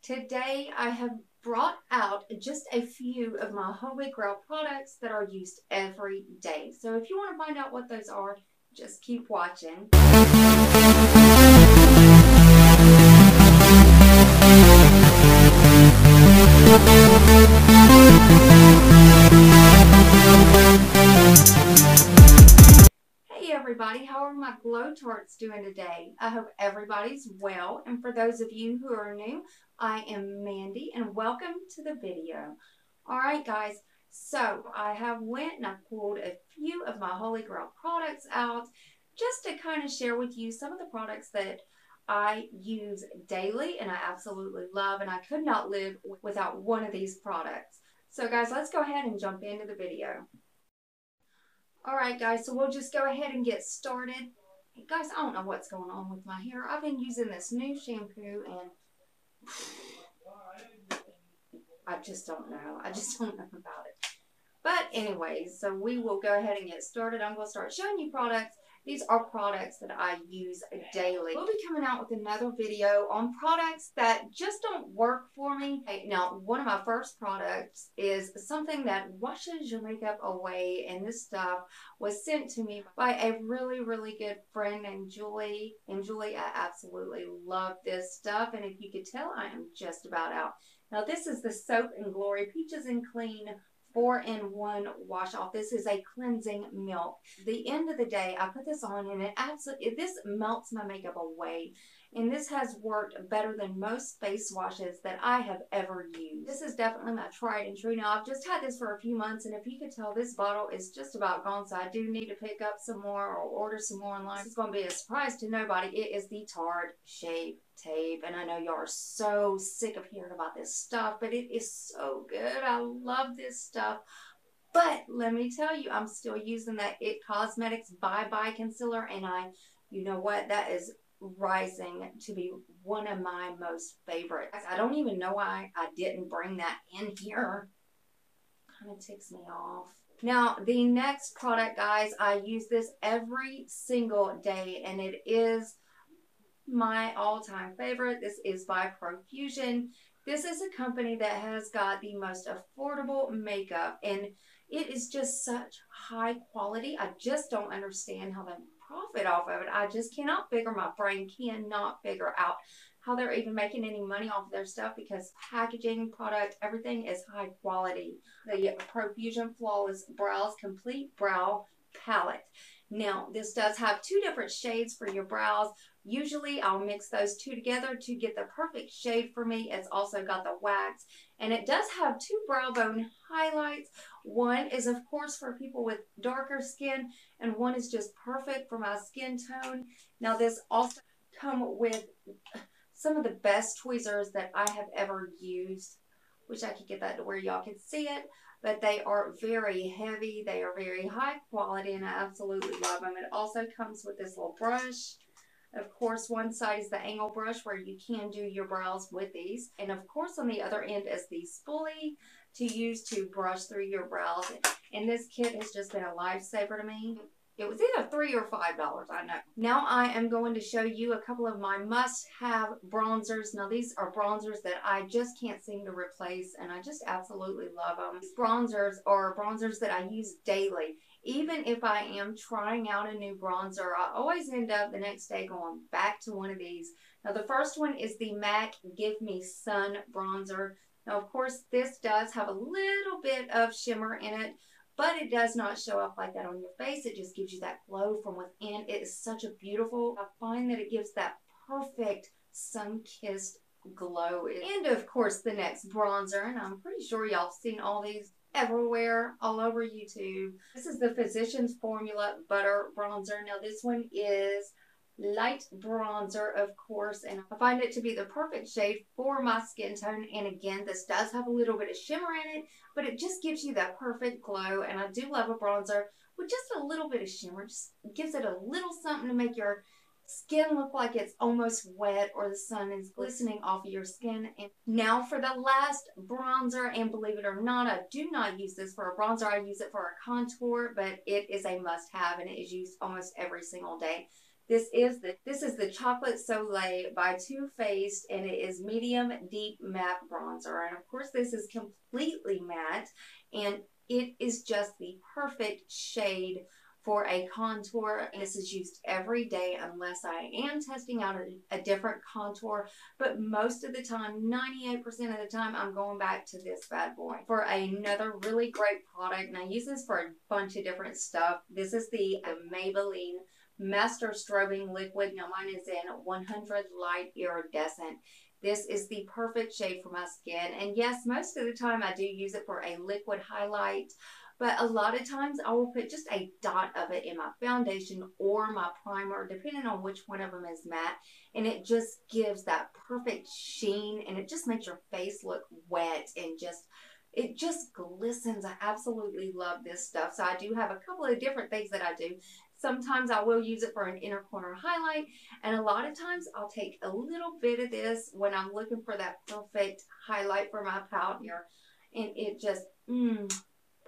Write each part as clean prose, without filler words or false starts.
Today I have brought out just a few of my Holy Grail products that are used every day. So if you want to find out what those are, just keep watching. Hey everybody, how are my glow tarts doing today? I hope everybody's well, and for those of you who are new, I am Mandy and welcome to the video. Alright guys, so I have went and I pulled a few of my Holy Grail products out just to kind of share with you some of the products that I use daily and I absolutely love, and I could not live without one of these products. So guys, let's go ahead and jump into the video. Alright guys, so we'll just go ahead and get started. Hey, guys, I don't know what's going on with my hair. I've been using this new shampoo and I just don't know. I just don't know about it. But anyways, so we will go ahead and get started. I'm going to start showing you products. These are products that I use daily. We'll be coming out with another video on products that just don't work for me. Now, one of my first products is something that washes your makeup away, and this stuff was sent to me by a really, really good friend named Julie. And Julie, I absolutely love this stuff, and if you could tell, I am just about out. Now, this is the Soap and Glory Peaches and Clean 4-in-1 wash off. This is a cleansing milk. The end of the day, I put this on and this melts my makeup away. And this has worked better than most face washes that I have ever used. This is definitely my tried and true. Now, I've just had this for a few months, and if you could tell, this bottle is just about gone, so I do need to pick up some more or order some more online. It's going to be a surprise to nobody. It is the Tart Shave Tape, and I know y'all are so sick of hearing about this stuff, but it is so good. I love this stuff. But let me tell you, I'm still using that It Cosmetics Bye Bye Concealer, and you know what, that is rising to be one of my most favorites. I don't even know why I didn't bring that in here. Kind of ticks me off. Now, the next product, guys, I use this every single day, and it is my all-time favorite. This is by Profusion. This is a company that has got the most affordable makeup, and it is just such high quality. I just don't understand how they profit off of it. I just cannot figure, my brain cannot figure out how they're even making any money off of their stuff, because packaging, product, everything is high quality. The Profusion Flawless Brows Complete Brow Palette. Now, this does have two different shades for your brows. Usually, I'll mix those two together to get the perfect shade for me. It's also got the wax, and it does have two brow bone highlights. One is, of course, for people with darker skin, and one is just perfect for my skin tone. Now, this also comes with some of the best tweezers that I have ever used. Wish I could get that to where y'all can see it. But they are very heavy. They are very high quality, and I absolutely love them. It also comes with this little brush. Of course, one side is the angle brush where you can do your brows with these. And of course, on the other end is the spoolie to use to brush through your brows. And this kit has just been a lifesaver to me. It was either $3 or $5, I know. Now I am going to show you a couple of my must-have bronzers. Now these are bronzers that I just can't seem to replace, and I just absolutely love them. These bronzers are bronzers that I use daily. Even if I am trying out a new bronzer, I always end up the next day going back to one of these. Now the first one is the MAC Give Me Sun bronzer. Now of course this does have a little bit of shimmer in it, but it does not show up like that on your face. It just gives you that glow from within. It is such a beautiful, I find that it gives that perfect sun-kissed glow. And of course the next bronzer, and I'm pretty sure y'all have seen all these everywhere, all over YouTube. This is the Physicians Formula Butter Bronzer. Now this one is light bronzer, of course, and I find it to be the perfect shade for my skin tone. And again, this does have a little bit of shimmer in it, but it just gives you that perfect glow. And I do love a bronzer with just a little bit of shimmer. Just gives it a little something to make your skin look like it's almost wet, or the sun is glistening off of your skin. And now for the last bronzer, and believe it or not, I do not use this for a bronzer. I use it for a contour, but it is a must-have, and it is used almost every single day. This is the Chocolate Soleil by Too Faced, and it is medium deep matte bronzer. And of course, this is completely matte, and it is just the perfect shade for a contour. This is used every day unless I am testing out a different contour, but most of the time, 98% of the time, I'm going back to this bad boy for another really great product. And I use this for a bunch of different stuff. This is the Maybelline Master Strobing Liquid. Now mine is in 100 Light Iridescent. This is the perfect shade for my skin. And yes, most of the time I do use it for a liquid highlight, but a lot of times I will put just a dot of it in my foundation or my primer, depending on which one of them is matte. And it just gives that perfect sheen, and it just makes your face look wet and it just glistens. I absolutely love this stuff. So I do have a couple of different things that I do. Sometimes I will use it for an inner corner highlight, and a lot of times I'll take a little bit of this when I'm looking for that perfect highlight for my pout here, and it just,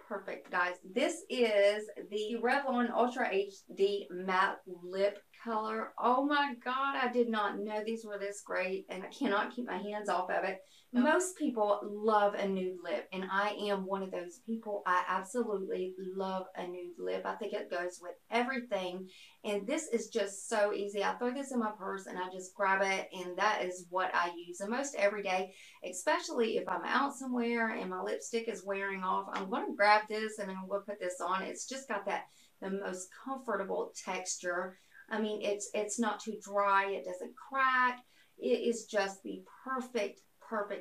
perfect, guys. This is the Revlon Ultra HD Matte Lip Color. Oh my God, I did not know these were this great, and I cannot keep my hands off of it. Most people love a nude lip, and I am one of those people. I absolutely love a nude lip. I think it goes with everything, and this is just so easy. I throw this in my purse, and I just grab it, and that is what I use almost every day, especially if I'm out somewhere and my lipstick is wearing off. I'm going to grab this, and I'm going to put this on. It's just got the most comfortable texture. I mean, it's not too dry. It doesn't crack. It is just the perfect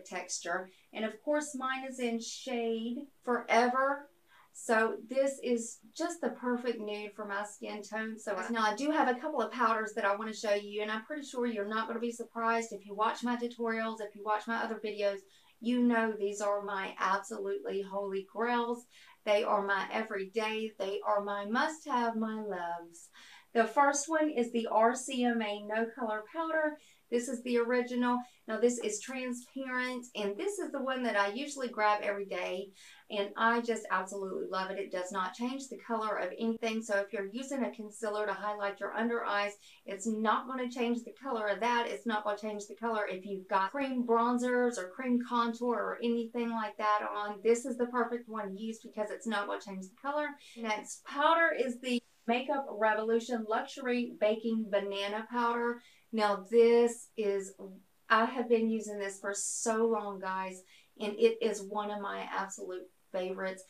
texture. And of course, mine is in shade Forever. So this is just the perfect nude for my skin tone. So now I do have a couple of powders that I want to show you, and I'm pretty sure you're not going to be surprised if you watch my tutorials, if you watch my other videos. You know these are my absolutely holy grails. They are my everyday. They are my must-have, my loves. The first one is the RCMA No Color Powder. This is the original. Now this is transparent, and this is the one that I usually grab every day, and I just absolutely love it. It does not change the color of anything. So if you're using a concealer to highlight your under eyes, it's not going to change the color of that. It's not going to change the color if you've got cream bronzers or cream contour or anything like that on. This is the perfect one to use because it's not going to change the color. Next powder is the Makeup Revolution Luxury Baking Banana Powder. Now this is, I have been using this for so long, guys, and it is one of my absolute favorites.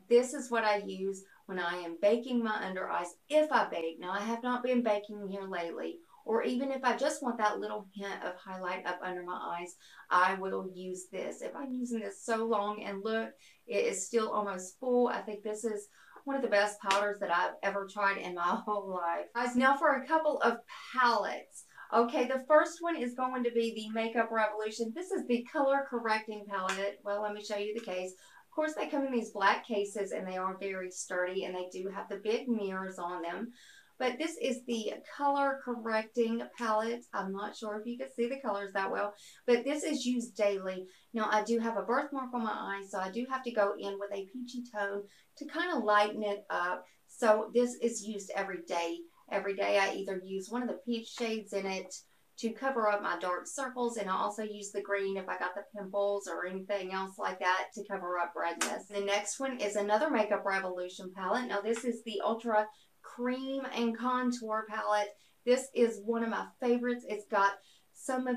This is what I use when I am baking my under eyes, if I bake. Now I have not been baking here lately, or even if I just want that little hint of highlight up under my eyes, I will use this. If I'm using this so long, and look, it is still almost full. I think this is one of the best powders that I've ever tried in my whole life. Guys, now for a couple of palettes. Okay, the first one is going to be the Makeup Revolution. This is the color correcting palette. Well, let me show you the case. Of course, they come in these black cases, and they are very sturdy, and they do have the big mirrors on them. But this is the color correcting palette. I'm not sure if you can see the colors that well, but this is used daily. Now, I do have a birthmark on my eye, so I do have to go in with a peachy tone to kind of lighten it up. So this is used every day. Every day I either use one of the peach shades in it to cover up my dark circles, and I also use the green if I got the pimples or anything else like that to cover up redness. The next one is another Makeup Revolution palette. Now this is the Ultra Cream and Contour palette. This is one of my favorites. It's got some of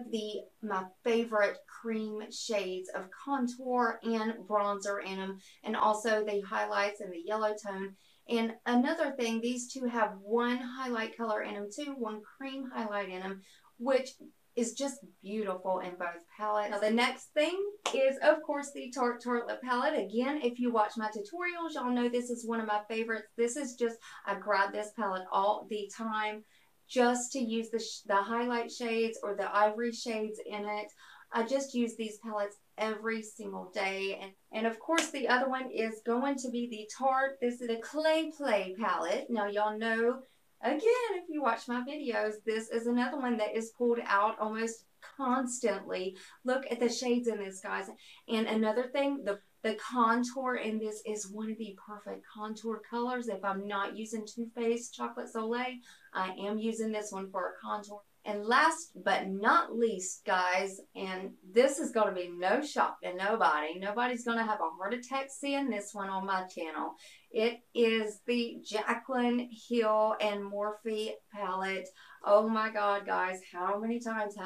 my favorite cream shades of contour and bronzer in them, and also the highlights and the yellow tone. And another thing, these two have one highlight color in them too, one cream highlight in them, which is just beautiful in both palettes. Now the next thing is, of course, the Tart Lip Palette. Again, if you watch my tutorials, y'all know this is one of my favorites. This is just, I grab this palette all the time just to use the highlight shades or the ivory shades in it. I just use these palettes every single day. And of course, the other one is going to be the Tarte. This is the Clay Play palette. Now, y'all know, again, if you watch my videos, this is another one that is pulled out almost constantly look at the shades in this, guys. And another thing, the contour in this is one of the perfect contour colors. If I'm not using Too Faced Chocolate Soleil, I am using this one for a contour. And last but not least, guys, and this is going to be no shock to nobody. Nobody's going to have a heart attack seeing this one on my channel. It is the Jaclyn Hill and Morphe palette. Oh my God, guys, how many times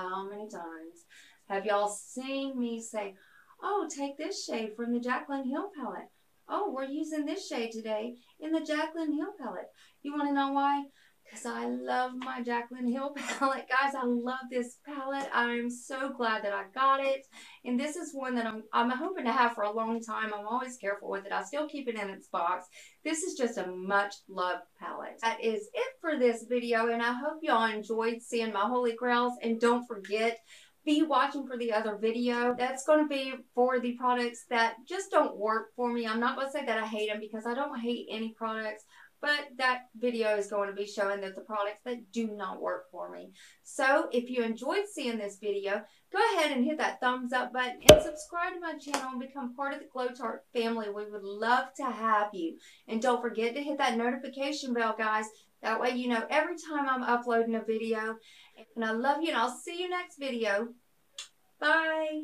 have y'all seen me say, oh, take this shade from the Jaclyn Hill palette. Oh, we're using this shade today in the Jaclyn Hill palette. You want to know why? Because I love my Jaclyn Hill palette. Guys, I love this palette. I'm so glad that I got it. And this is one that I'm hoping to have for a long time. I'm always careful with it. I still keep it in its box. This is just a much loved palette. That is it for this video. And I hope y'all enjoyed seeing my Holy Grails. And don't forget, be watching for the other video. That's going to be for the products that just don't work for me. I'm not going to say that I hate them, because I don't hate any products. But that video is going to be showing that the products that do not work for me. So if you enjoyed seeing this video, go ahead and hit that thumbs up button and subscribe to my channel and become part of the Tart family. We would love to have you. And don't forget to hit that notification bell, guys. That way you know every time I'm uploading a video. And I love you, and I'll see you next video. Bye.